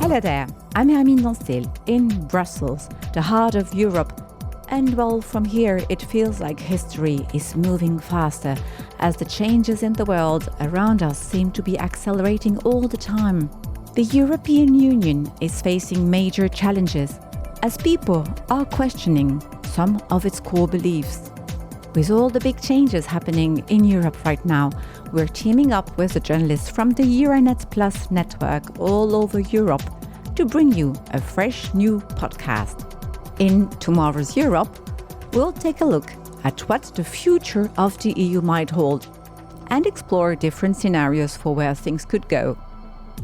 Hello there, I'm Hermine Donceel in Brussels, the heart of Europe. And well, from here it feels like history is moving faster as the changes in the world around us seem to be accelerating all the time. The European Union is facing major challenges as people are questioning some of its core beliefs. With all the big changes happening in Europe right now, we're teaming up with the journalists from the Euranet Plus network all over Europe to bring you a fresh new podcast. In Tomorrow's Europe, we'll take a look at what the future of the EU might hold and explore different scenarios for where things could go.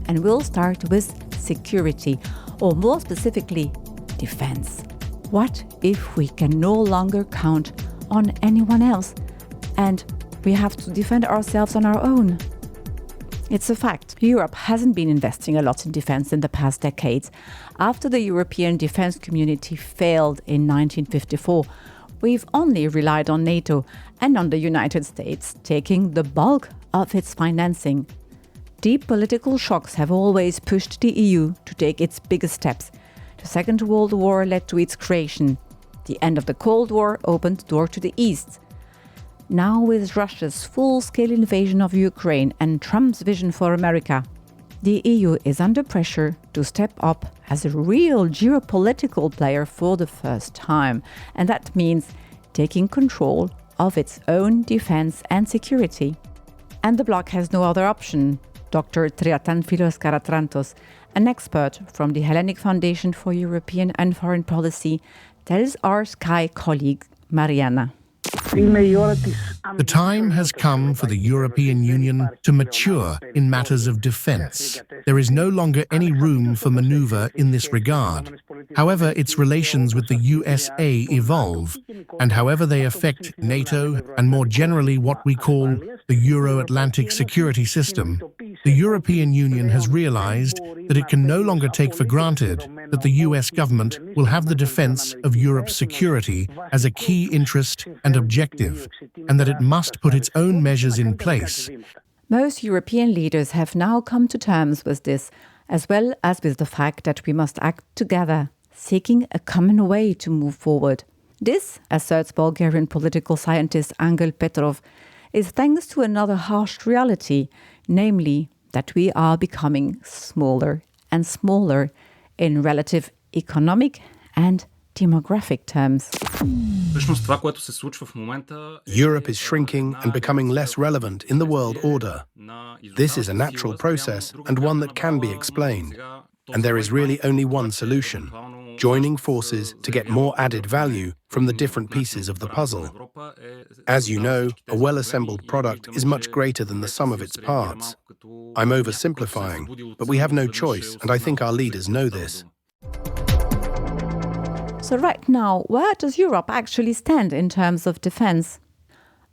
And we'll start with security, or more specifically, defense. What if we can no longer count on anyone else and we have to defend ourselves on our own? It's a fact. Europe hasn't been investing a lot in defense in the past decades. After the European defense community failed in 1954, we've only relied on NATO and on the United States taking the bulk of its financing. Deep political shocks have always pushed the EU to take its biggest steps. The Second World War led to its creation. The end of the Cold War opened the door to the East. Now, with Russia's full-scale invasion of Ukraine and Trump's vision for America, the EU is under pressure to step up as a real geopolitical player for the first time. And that means taking control of its own defense and security. And the bloc has no other option. Dr. Triantafyllos Karatrantos, an expert from the Hellenic Foundation for European and Foreign Policy, tells our Sky colleague Mariana. The time has come for the European Union to mature in matters of defense. There is no longer any room for maneuver in this regard. However its relations with the USA evolve, and however they affect NATO and more generally what we call the Euro-Atlantic security system, the European Union has realized that it can no longer take for granted that the US government will have the defense of Europe's security as a key interest and objective, and that it must put its own measures in place. Most European leaders have now come to terms with this, as well as with the fact that we must act together, seeking a common way to move forward. This, asserts Bulgarian political scientist Angel Petrov, is thanks to another harsh reality, namely that we are becoming smaller and smaller in relative economic and demographic terms. Europe is shrinking and becoming less relevant in the world order. This is a natural process and one that can be explained. And there is really only one solution: joining forces to get more added value from the different pieces of the puzzle. As you know, a well-assembled product is much greater than the sum of its parts. I'm oversimplifying, but we have no choice, and I think our leaders know this. So right now, where does Europe actually stand in terms of defense?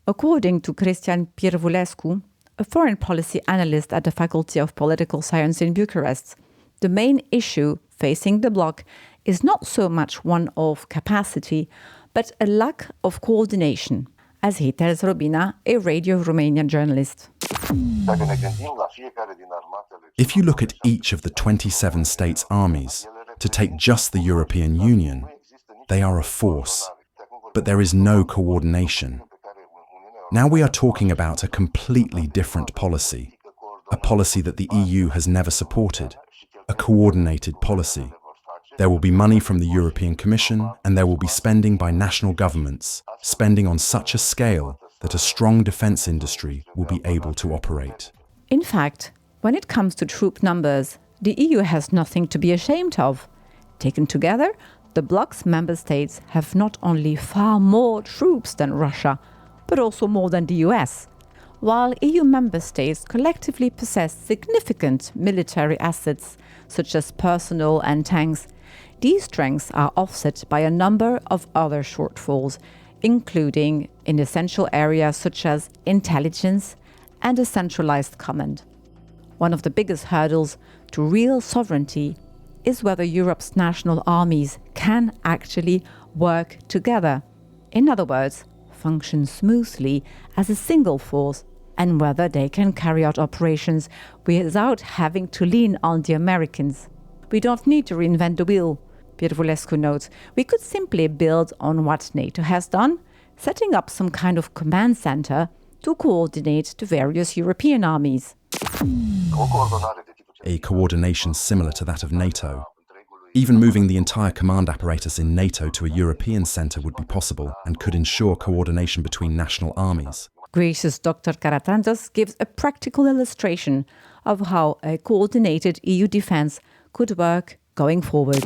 According to Cristian Piervulescu, a foreign policy analyst at the Faculty of Political Science in Bucharest, the main issue facing the bloc is not so much one of capacity, but a lack of coordination, as he tells Robina, a Radio Romanian journalist. If you look at each of the 27 states' armies, to take just the European Union, they are a force, but there is no coordination. Now we are talking about a completely different policy, a policy that the EU has never supported, a coordinated policy. There will be money from the European Commission, and there will be spending by national governments, spending on such a scale that a strong defense industry will be able to operate. In fact, when it comes to troop numbers, the EU has nothing to be ashamed of. Taken together, the bloc's member states have not only far more troops than Russia, but also more than the US. While EU member states collectively possess significant military assets, such as personnel and tanks, these strengths are offset by a number of other shortfalls, including in essential areas such as intelligence and a centralized command. One of the biggest hurdles to real sovereignty is whether Europe's national armies can actually work together. In other words, function smoothly as a single force, and whether they can carry out operations without having to lean on the Americans. We don't need to reinvent the wheel, Piervulescu notes. We could simply build on what NATO has done, setting up some kind of command center to coordinate the various European armies. A coordination similar to that of NATO. Even moving the entire command apparatus in NATO to a European centre would be possible and could ensure coordination between national armies. Greece's Dr. Karatantos gives a practical illustration of how a coordinated EU defence could work going forward.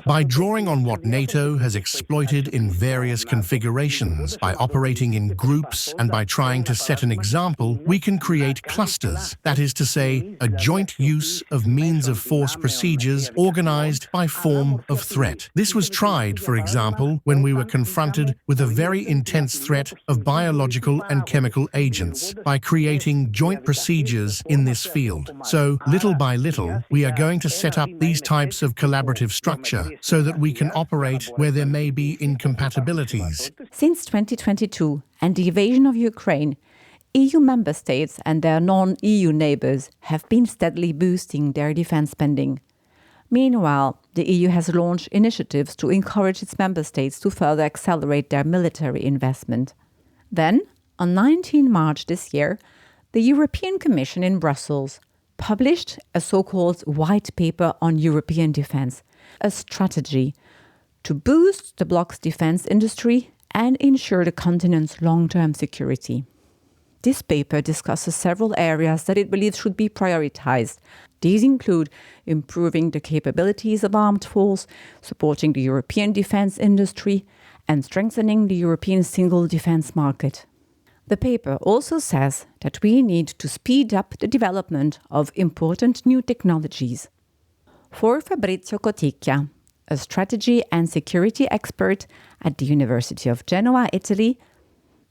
By drawing on what NATO has exploited in various configurations, by operating in groups and by trying to set an example, we can create clusters, that is to say, a joint use of means of force procedures organized by form of threat. This was tried, for example, when we were confronted with a very intense threat of biological and chemical agents, by creating joint procedures in this field. So, little by little, we are going to set up these types of collaborative structure so that we can operate where there may be incompatibilities. Since 2022 and the invasion of Ukraine, EU member states and their non-EU neighbours have been steadily boosting their defence spending. Meanwhile, the EU has launched initiatives to encourage its member states to further accelerate their military investment. Then, on 19 March this year, the European Commission in Brussels published a so-called white paper on European defence, a strategy to boost the bloc's defence industry and ensure the continent's long-term security. This paper discusses several areas that it believes should be prioritised. These include improving the capabilities of armed force, supporting the European defence industry, and strengthening the European single defence market. The paper also says that we need to speed up the development of important new technologies. For Fabrizio Coticchia, a strategy and security expert at the University of Genoa, Italy,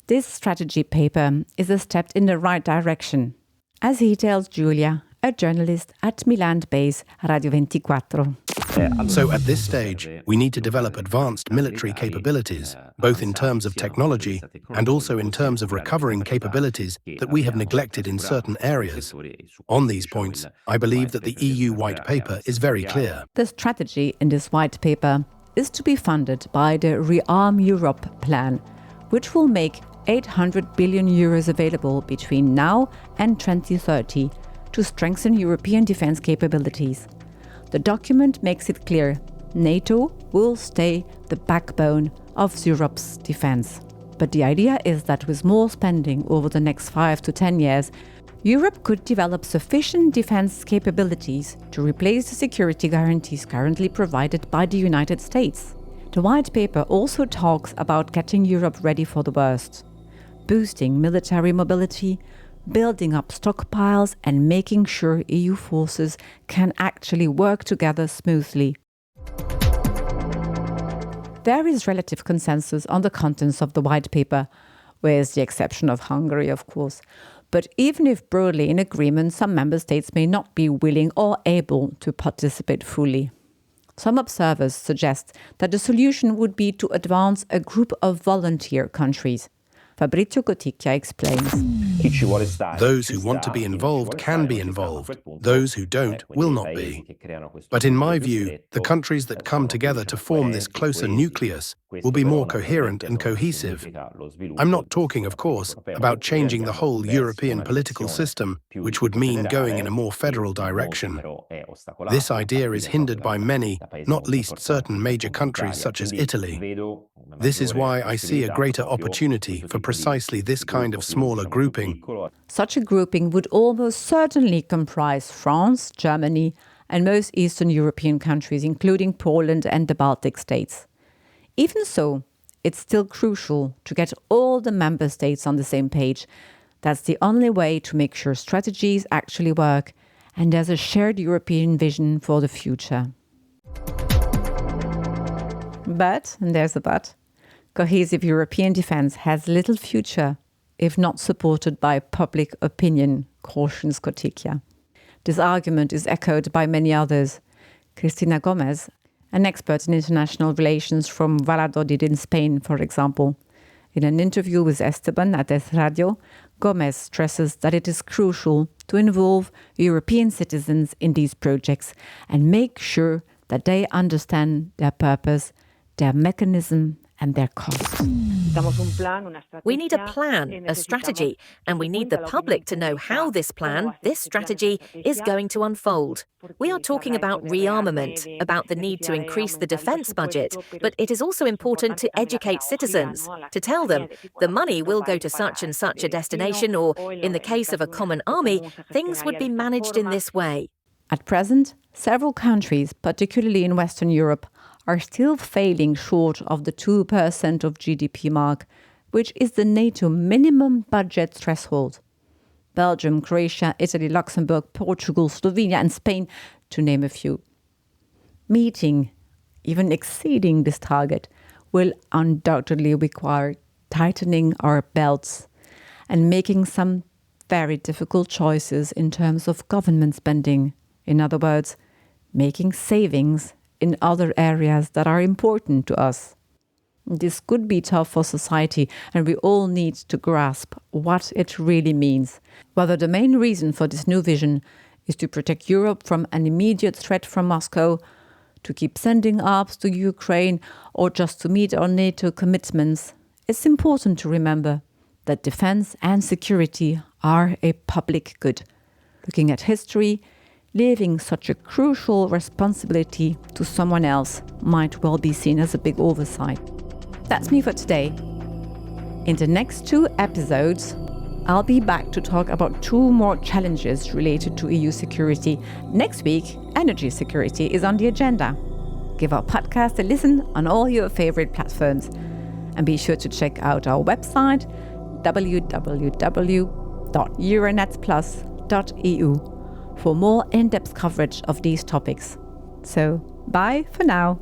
this strategy paper is a step in the right direction, as he tells Giulia, a journalist at Milan-based Radio 24. So at this stage, we need to develop advanced military capabilities, both in terms of technology and also in terms of recovering capabilities that we have neglected in certain areas. On these points, I believe that the EU White Paper is very clear. The strategy in this White Paper is to be funded by the Rearm Europe plan, which will make 800 billion euros available between now and 2030 to strengthen European defence capabilities. The document makes it clear NATO will stay the backbone of Europe's defence. But the idea is that with more spending over the next 5 to 10 years, Europe could develop sufficient defence capabilities to replace the security guarantees currently provided by the United States. The White Paper also talks about getting Europe ready for the worst, boosting military mobility, building up stockpiles and making sure EU forces can actually work together smoothly. There is relative consensus on the contents of the White Paper, with the exception of Hungary, of course. But even if broadly in agreement, some member states may not be willing or able to participate fully. Some observers suggest that the solution would be to advance a group of volunteer countries. Fabrizio Coticchia explains. Those who want to be involved can be involved. Those who don't will not be. But in my view, the countries that come together to form this closer nucleus will be more coherent and cohesive. I'm not talking, of course, about changing the whole European political system, which would mean going in a more federal direction. This idea is hindered by many, not least certain major countries such as Italy. This is why I see a greater opportunity for precisely this kind of smaller grouping. Such a grouping would almost certainly comprise France, Germany, and most Eastern European countries, including Poland and the Baltic states. Even so, it's still crucial to get all the member states on the same page. That's the only way to make sure strategies actually work and there's a shared European vision for the future. But, and there's a but, cohesive European defence has little future if not supported by public opinion, cautions Coticchia. This argument is echoed by many others. Cristina Gomez, an expert in international relations from Valladolid in Spain, for example, in an interview with Esteban at Es Radio, Gomez stresses that it is crucial to involve European citizens in these projects and make sure that they understand their purpose, their mechanism, and their cost. We need a plan, a strategy, and we need the public to know how this plan, this strategy, is going to unfold. We are talking about rearmament, about the need to increase the defence budget, but it is also important to educate citizens, to tell them the money will go to such and such a destination, or, in the case of a common army, things would be managed in this way. At present, several countries, particularly in Western Europe, are still failing short of the 2% of GDP mark, which is the NATO minimum budget threshold. Belgium, Croatia, Italy, Luxembourg, Portugal, Slovenia and Spain, to name a few. Meeting, even exceeding this target, will undoubtedly require tightening our belts and making some very difficult choices in terms of government spending. In other words, making savings in other areas that are important to us. This could be tough for society, and we all need to grasp what it really means. Whether the main reason for this new vision is to protect Europe from an immediate threat from Moscow, to keep sending arms to Ukraine, or just to meet our NATO commitments, it's important to remember that defense and security are a public good. Looking at history, leaving such a crucial responsibility to someone else might well be seen as a big oversight. That's me for today. In the next 2 episodes, I'll be back to talk about 2 more challenges related to EU security. Next week, energy security is on the agenda. Give our podcast a listen on all your favorite platforms. And be sure to check out our website, www.euronetplus.eu. for more in-depth coverage of these topics. So, bye for now.